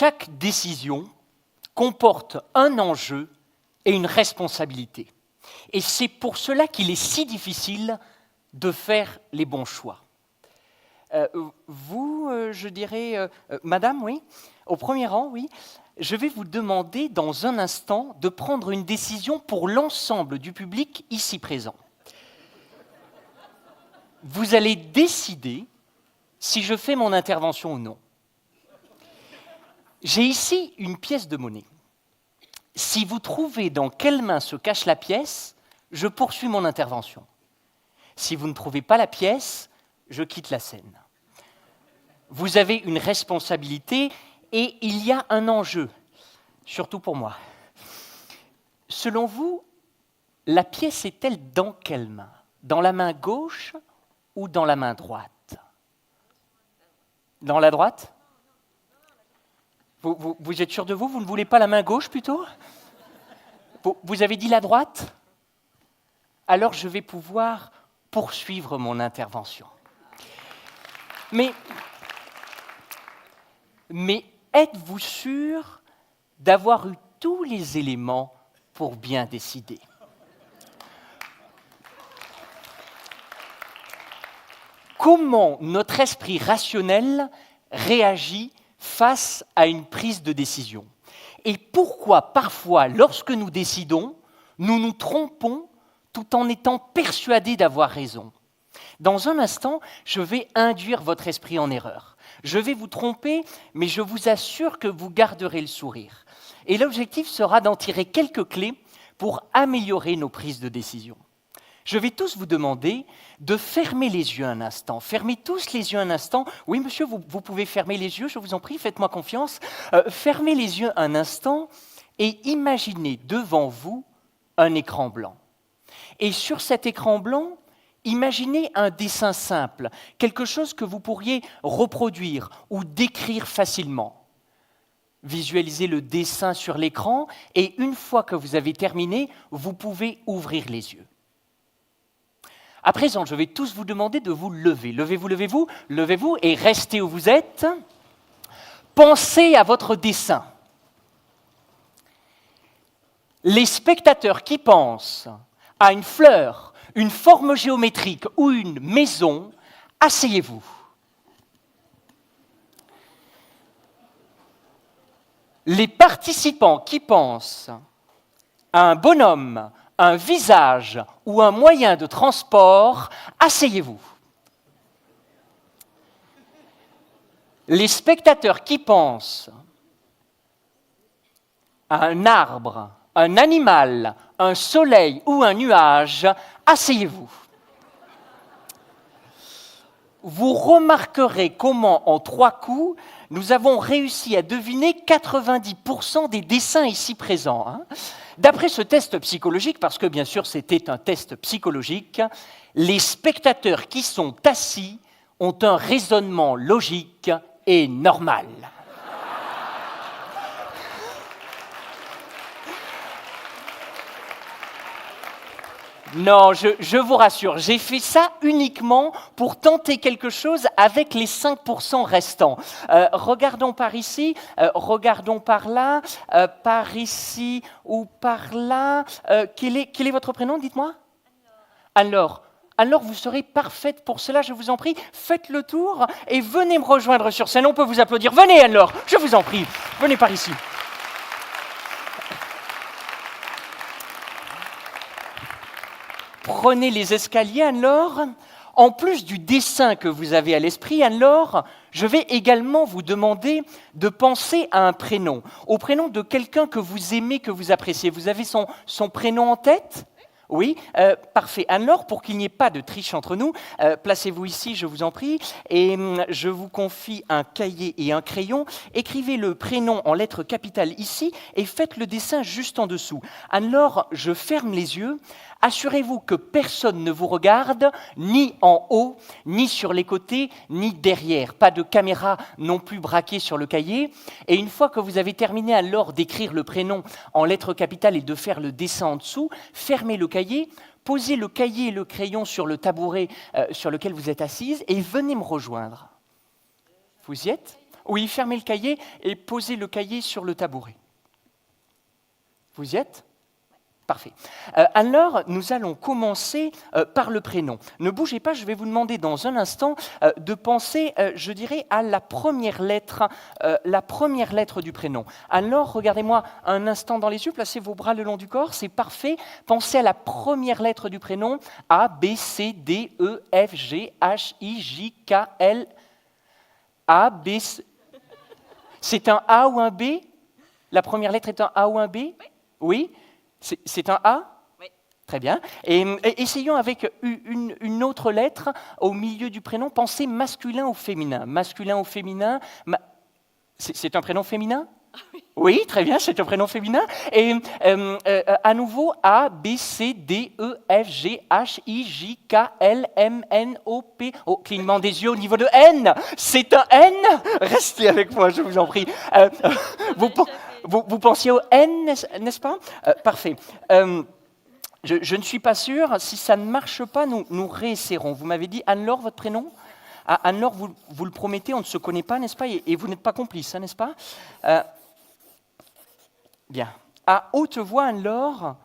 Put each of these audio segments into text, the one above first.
chaque décision comporte un enjeu et une responsabilité. Et c'est pour cela qu'il est si difficile de faire les bons choix. Je dirais, madame, oui, au premier rang, oui, je vais vous demander dans un instant de prendre une décision pour l'ensemble du public ici présent. Vous allez décider si je fais mon intervention ou non. J'ai ici une pièce de monnaie. Si vous trouvez dans quelle main se cache la pièce, je poursuis mon intervention. Si vous ne trouvez pas la pièce, je quitte la scène. Vous avez une responsabilité et il y a un enjeu, surtout pour moi. Selon vous, la pièce est-elle dans quelle main? Dans la main gauche ou dans la main droite? Dans la droite? Vous êtes sûr de vous? Vous ne voulez pas la main gauche plutôt? Vous avez dit la droite? Alors je vais pouvoir poursuivre mon intervention. Mais êtes-vous sûr d'avoir eu tous les éléments pour bien décider? Comment notre esprit rationnel réagit face à une prise de décision? Et pourquoi parfois, lorsque nous décidons, nous nous trompons tout en étant persuadés d'avoir raison? Dans un instant, je vais induire votre esprit en erreur. Je vais vous tromper, mais je vous assure que vous garderez le sourire. Et l'objectif sera d'en tirer quelques clés pour améliorer nos prises de décision. Je vais tous vous demander de fermer les yeux un instant. Fermez tous les yeux un instant. Oui, monsieur, vous pouvez fermer les yeux, je vous en prie, faites-moi confiance. Fermez les yeux un instant et imaginez devant vous un écran blanc. Et sur cet écran blanc, imaginez un dessin simple, quelque chose que vous pourriez reproduire ou décrire facilement. Visualisez le dessin sur l'écran et une fois que vous avez terminé, vous pouvez ouvrir les yeux. À présent, je vais tous vous demander de vous lever. Levez-vous et restez où vous êtes. Pensez à votre dessin. Les spectateurs qui pensent à une fleur, une forme géométrique ou une maison, asseyez-vous. Les participants qui pensent à un bonhomme, un visage ou un moyen de transport, asseyez-vous. Les spectateurs qui pensent à un arbre, un animal, un soleil ou un nuage, asseyez-vous. Vous remarquerez comment, en 3 coups, nous avons réussi à deviner 90% des dessins ici présents. D'après ce test psychologique, parce que bien sûr c'était un test psychologique, les spectateurs qui sont assis ont un raisonnement logique et normal. Non, je vous rassure, j'ai fait ça uniquement pour tenter quelque chose avec les 5% restants. Regardons par ici, regardons par là, par ici ou par là. Quel est votre prénom, dites-moi? Alors, vous serez parfaite pour cela, je vous en prie. Faites le tour et venez me rejoindre sur scène. On peut vous applaudir. Venez alors, je vous en prie. Venez par ici. Prenez les escaliers alors. En plus du dessin que vous avez à l'esprit, alors, je vais également vous demander de penser à un prénom, au prénom de quelqu'un que vous aimez, que vous appréciez. Vous avez son prénom en tête ? Oui, parfait. Alors, pour qu'il n'y ait pas de triche entre nous, placez-vous ici, je vous en prie, et je vous confie un cahier et un crayon. Écrivez le prénom en lettres capitales ici et faites le dessin juste en dessous. Alors, je ferme les yeux. Assurez-vous que personne ne vous regarde, ni en haut, ni sur les côtés, ni derrière. Pas de caméra non plus braquée sur le cahier. Et une fois que vous avez terminé alors d'écrire le prénom en lettres capitales et de faire le dessin en dessous, fermez le cahier, posez le cahier et le crayon sur le tabouret sur lequel vous êtes assise et venez me rejoindre. Vous y êtes ? Oui, fermez le cahier et posez le cahier sur le tabouret. Vous y êtes ? Parfait. Alors, nous allons commencer par le prénom. Ne bougez pas, je vais vous demander dans un instant de penser, je dirais, à la première lettre du prénom. Alors, regardez-moi un instant dans les yeux, placez vos bras le long du corps, c'est parfait. Pensez à la première lettre du prénom, A, B, C, D, E, F, G, H, I, J, K, L, A, B, C. C'est un A ou un B ? La première lettre est un A ou un B ? Oui. C'est un A ? Oui. Très bien. Et essayons avec une autre lettre au milieu du prénom. Pensez masculin ou féminin. Masculin ou féminin. C'est un prénom féminin ? Oui. Oui, très bien, c'est un prénom féminin. Et à nouveau, A, B, C, D, E, F, G, H, I, J, K, L, M, N, O, P. Oh, clignement des yeux au niveau de N. C'est un N ? Restez avec moi, je vous en prie. Vous pensiez au N, n'est-ce pas ? Parfait. Je ne suis pas sûr. Si ça ne marche pas, nous réessaierons. Vous m'avez dit Anne-Laure, votre prénom ? Anne-Laure, vous le promettez, on ne se connaît pas, n'est-ce pas ? Et vous n'êtes pas complice, hein, n'est-ce pas ? Bien. À haute voix, Anne-Laure,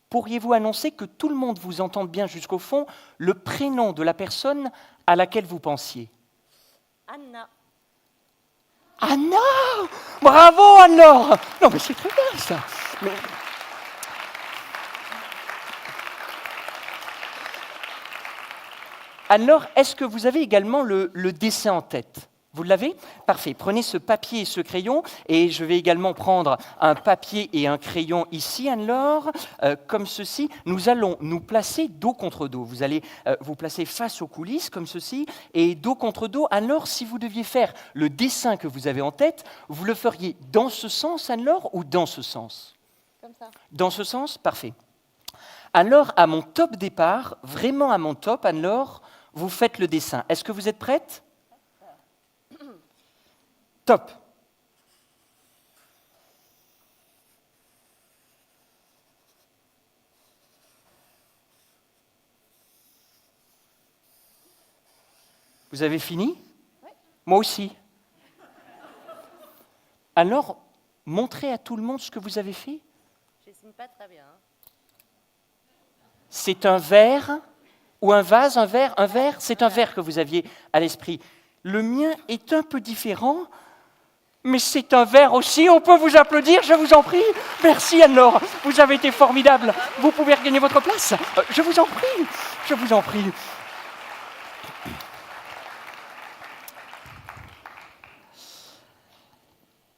pourriez-vous annoncer que tout le monde vous entende bien jusqu'au fond le prénom de la personne à laquelle vous pensiez ? Anna. Anna ! Bravo, Anne-Laure ! Non, mais c'est très bien, ça. Mais... Anne-Laure, est-ce que vous avez également le dessin en tête ? Vous l'avez ? Parfait. Prenez ce papier et ce crayon, et je vais également prendre un papier et un crayon ici, Anne-Laure, comme ceci. Nous allons nous placer dos contre dos. Vous allez vous placer face aux coulisses, comme ceci, et dos contre dos. Anne-Laure, si vous deviez faire le dessin que vous avez en tête, vous le feriez dans ce sens, Anne-Laure, ou dans ce sens ? Comme ça. Dans ce sens ? Parfait. Alors, à mon top départ, vraiment à mon top, Anne-Laure, vous faites le dessin. Est-ce que vous êtes prête ? Top. Vous avez fini ? Oui. Moi aussi. Alors, montrez à tout le monde ce que vous avez fait. Je dessine pas très bien. C'est un verre ou un vase, un verre, c'est un verre que vous aviez à l'esprit. Le mien est un peu différent, mais c'est un verre aussi. On peut vous applaudir, je vous en prie. Merci Anne-Laure, vous avez été formidable. Vous pouvez regagner votre place. Je vous en prie, je vous en prie.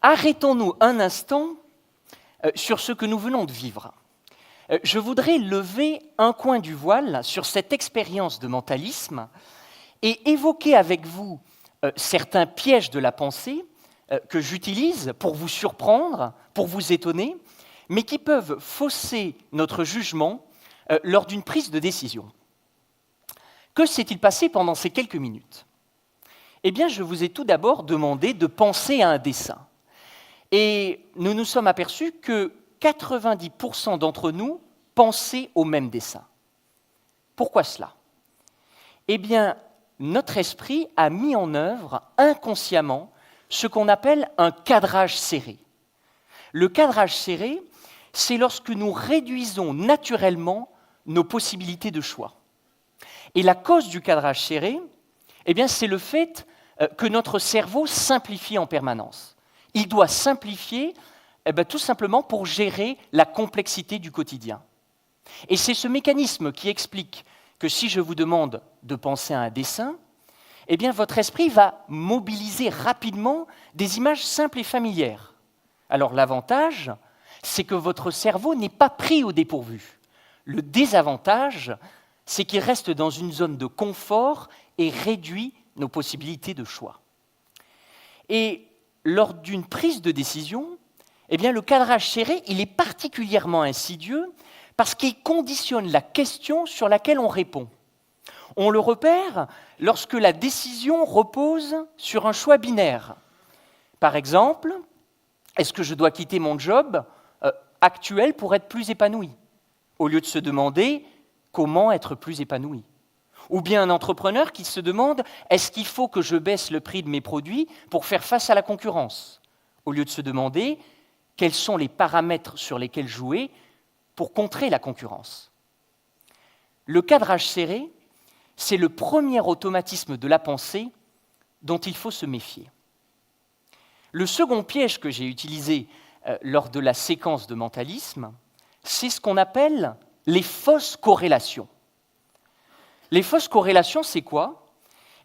Arrêtons-nous un instant sur ce que nous venons de vivre. Je voudrais lever un coin du voile sur cette expérience de mentalisme et évoquer avec vous certains pièges de la pensée que j'utilise pour vous surprendre, pour vous étonner, mais qui peuvent fausser notre jugement lors d'une prise de décision. Que s'est-il passé pendant ces quelques minutes ? Eh bien, je vous ai tout d'abord demandé de penser à un dessin. Et nous nous sommes aperçus que 90% d'entre nous pensaient au même dessin. Pourquoi cela ? Eh bien, notre esprit a mis en œuvre inconsciemment ce qu'on appelle un cadrage serré. Le cadrage serré, c'est lorsque nous réduisons naturellement nos possibilités de choix. Et la cause du cadrage serré, eh bien, c'est le fait que notre cerveau simplifie en permanence. Il doit simplifier tout simplement pour gérer la complexité du quotidien. Et c'est ce mécanisme qui explique que si je vous demande de penser à un dessin, eh bien, votre esprit va mobiliser rapidement des images simples et familières. Alors l'avantage, c'est que votre cerveau n'est pas pris au dépourvu. Le désavantage, c'est qu'il reste dans une zone de confort et réduit nos possibilités de choix. Et lors d'une prise de décision, eh bien, le cadrage serré, il est particulièrement insidieux parce qu'il conditionne la question sur laquelle on répond. On le repère lorsque la décision repose sur un choix binaire. Par exemple, est-ce que je dois quitter mon job actuel pour être plus épanoui ? Au lieu de se demander comment être plus épanoui. Ou bien un entrepreneur qui se demande « Est-ce qu'il faut que je baisse le prix de mes produits pour faire face à la concurrence ?» au lieu de se demander quels sont les paramètres sur lesquels jouer pour contrer la concurrence. Le cadrage serré, c'est le premier automatisme de la pensée dont il faut se méfier. Le second piège que j'ai utilisé lors de la séquence de mentalisme, c'est ce qu'on appelle les fausses corrélations. Les fausses corrélations, c'est quoi ?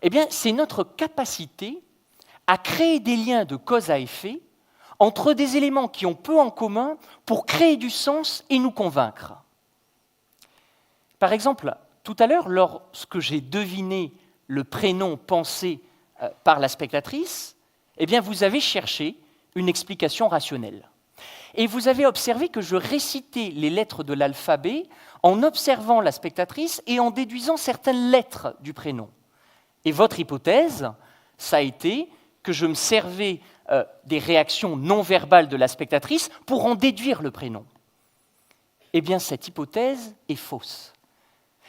Eh bien, c'est notre capacité à créer des liens de cause à effet entre des éléments qui ont peu en commun pour créer du sens et nous convaincre. Par exemple, tout à l'heure, lorsque j'ai deviné le prénom pensé par la spectatrice, eh bien, vous avez cherché une explication rationnelle. Et vous avez observé que je récitais les lettres de l'alphabet en observant la spectatrice et en déduisant certaines lettres du prénom. Et votre hypothèse, ça a été que je me servais des réactions non verbales de la spectatrice pour en déduire le prénom. Eh bien, cette hypothèse est fausse.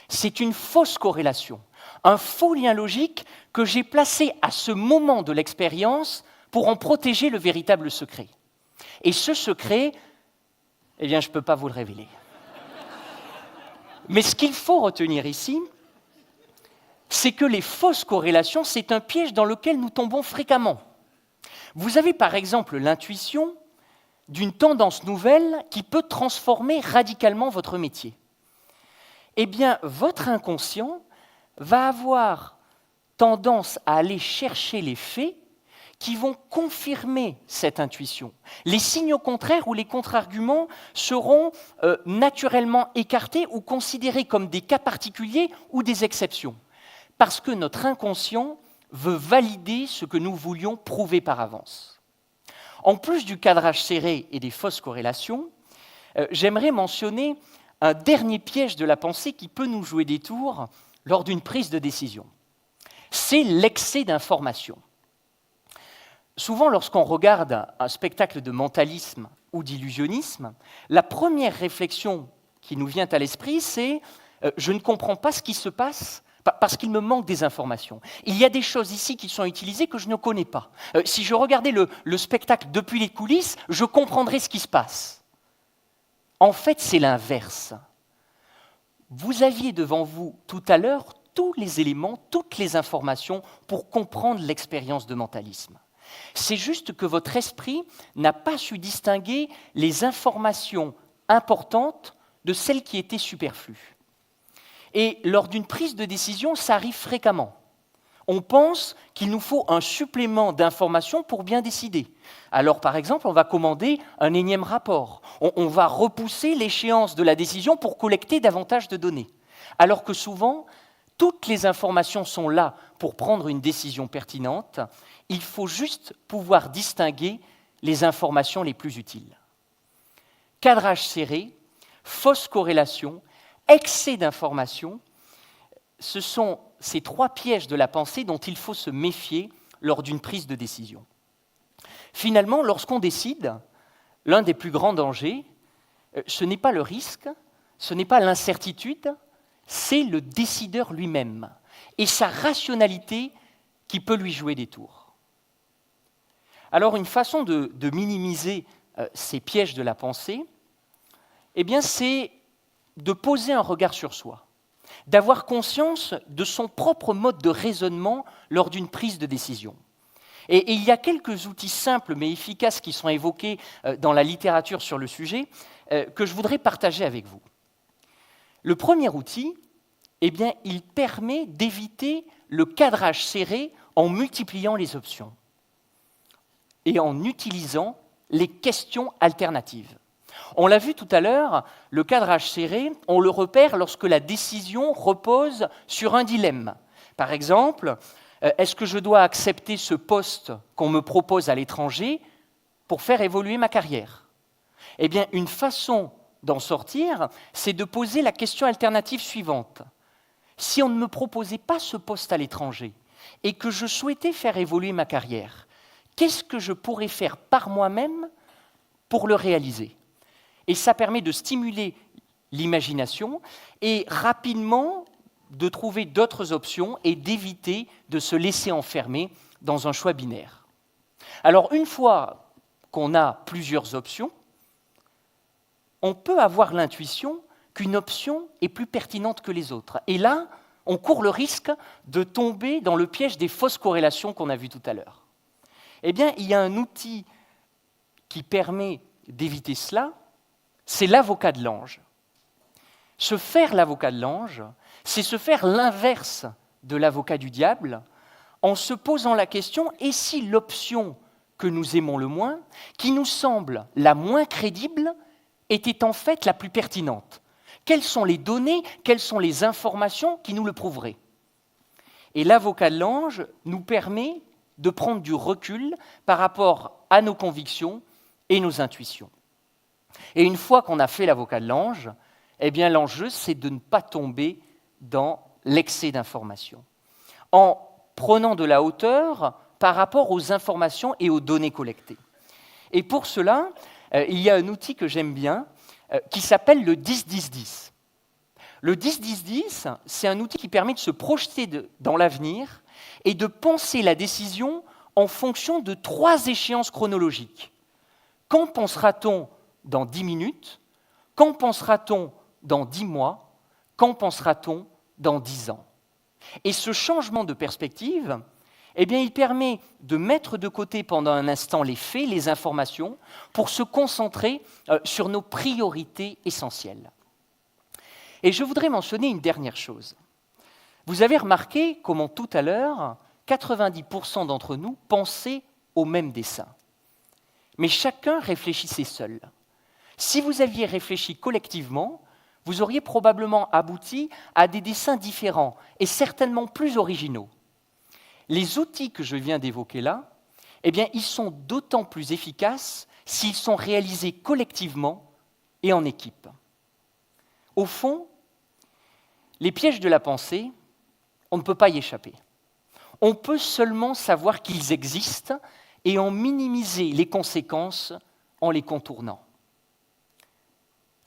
C'est une fausse corrélation, un faux lien logique que j'ai placé à ce moment de l'expérience pour en protéger le véritable secret. Et ce secret, eh bien, je ne peux pas vous le révéler. Mais ce qu'il faut retenir ici, c'est que les fausses corrélations, c'est un piège dans lequel nous tombons fréquemment. Vous avez par exemple l'intuition d'une tendance nouvelle qui peut transformer radicalement votre métier. Eh bien, votre inconscient va avoir tendance à aller chercher les faits qui vont confirmer cette intuition. Les signaux contraires ou les contre-arguments seront naturellement écartés ou considérés comme des cas particuliers ou des exceptions, parce que notre inconscient veut valider ce que nous voulions prouver par avance. En plus du cadrage serré et des fausses corrélations, j'aimerais mentionner un dernier piège de la pensée qui peut nous jouer des tours lors d'une prise de décision. C'est l'excès d'information. Souvent, lorsqu'on regarde un spectacle de mentalisme ou d'illusionnisme, la première réflexion qui nous vient à l'esprit, c'est « je ne comprends pas ce qui se passe parce qu'il me manque des informations. Il y a des choses ici qui sont utilisées que je ne connais pas. Si je regardais le spectacle depuis les coulisses, je comprendrais ce qui se passe. » En fait, c'est l'inverse. Vous aviez devant vous tout à l'heure tous les éléments, toutes les informations pour comprendre l'expérience de mentalisme. C'est juste que votre esprit n'a pas su distinguer les informations importantes de celles qui étaient superflues. Et lors d'une prise de décision, ça arrive fréquemment. On pense qu'il nous faut un supplément d'informations pour bien décider. Alors, par exemple, on va commander un énième rapport. On va repousser l'échéance de la décision pour collecter davantage de données. Alors que souvent, toutes les informations sont là pour prendre une décision pertinente. Il faut juste pouvoir distinguer les informations les plus utiles. Cadrage serré, fausse corrélation, excès d'informations, ce sont ces trois pièges de la pensée dont il faut se méfier lors d'une prise de décision. Finalement, lorsqu'on décide, l'un des plus grands dangers, ce n'est pas le risque, ce n'est pas l'incertitude, c'est le décideur lui-même et sa rationalité qui peut lui jouer des tours. Alors, une façon de minimiser ces pièges de la pensée, eh bien, c'est de poser un regard sur soi, d'avoir conscience de son propre mode de raisonnement lors d'une prise de décision. Et il y a quelques outils simples mais efficaces qui sont évoqués dans la littérature sur le sujet que je voudrais partager avec vous. Le premier outil, eh bien, il permet d'éviter le cadrage serré en multipliant les options et en utilisant les questions alternatives. On l'a vu tout à l'heure, le cadrage serré, on le repère lorsque la décision repose sur un dilemme. Par exemple, est-ce que je dois accepter ce poste qu'on me propose à l'étranger pour faire évoluer ma carrière ? Eh bien, une façon d'en sortir, c'est de poser la question alternative suivante. Si on ne me proposait pas ce poste à l'étranger et que je souhaitais faire évoluer ma carrière, qu'est-ce que je pourrais faire par moi-même pour le réaliser ? Et ça permet de stimuler l'imagination et rapidement de trouver d'autres options et d'éviter de se laisser enfermer dans un choix binaire. Alors, une fois qu'on a plusieurs options, on peut avoir l'intuition qu'une option est plus pertinente que les autres. Et là, on court le risque de tomber dans le piège des fausses corrélations qu'on a vues tout à l'heure. Eh bien, il y a un outil qui permet d'éviter cela, c'est l'avocat de l'ange. Se faire l'avocat de l'ange, c'est se faire l'inverse de l'avocat du diable, en se posant la question, et si l'option que nous aimons le moins, qui nous semble la moins crédible, était en fait la plus pertinente? Quelles sont les données, quelles sont les informations qui nous le prouveraient? Et l'avocat de l'ange nous permet de prendre du recul par rapport à nos convictions et nos intuitions. Et une fois qu'on a fait l'avocat de l'ange, eh bien l'enjeu, c'est de ne pas tomber dans l'excès d'informations, en prenant de la hauteur par rapport aux informations et aux données collectées. Et pour cela, il y a un outil que j'aime bien, qui s'appelle le 10-10-10. Le 10-10-10, c'est un outil qui permet de se projeter dans l'avenir et de penser la décision en fonction de 3 échéances chronologiques. Qu'en pensera-t-on dans 10 minutes? Qu'en pensera-t-on dans 10 mois? Qu'en pensera-t-on dans 10 ans? Et ce changement de perspective, eh bien, il permet de mettre de côté pendant un instant les faits, les informations, pour se concentrer sur nos priorités essentielles. Et je voudrais mentionner une dernière chose. Vous avez remarqué comment tout à l'heure, 90% d'entre nous pensaient au même dessin. Mais chacun réfléchissait seul. Si vous aviez réfléchi collectivement, vous auriez probablement abouti à des dessins différents et certainement plus originaux. Les outils que je viens d'évoquer là, eh bien, ils sont d'autant plus efficaces s'ils sont réalisés collectivement et en équipe. Au fond, les pièges de la pensée, on ne peut pas y échapper. On peut seulement savoir qu'ils existent et en minimiser les conséquences en les contournant.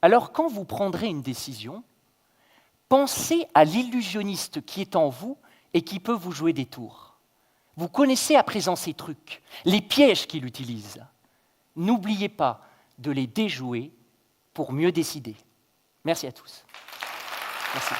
Alors, quand vous prendrez une décision, pensez à l'illusionniste qui est en vous et qui peut vous jouer des tours. Vous connaissez à présent ces trucs, les pièges qu'il utilise. N'oubliez pas de les déjouer pour mieux décider. Merci à tous. Merci.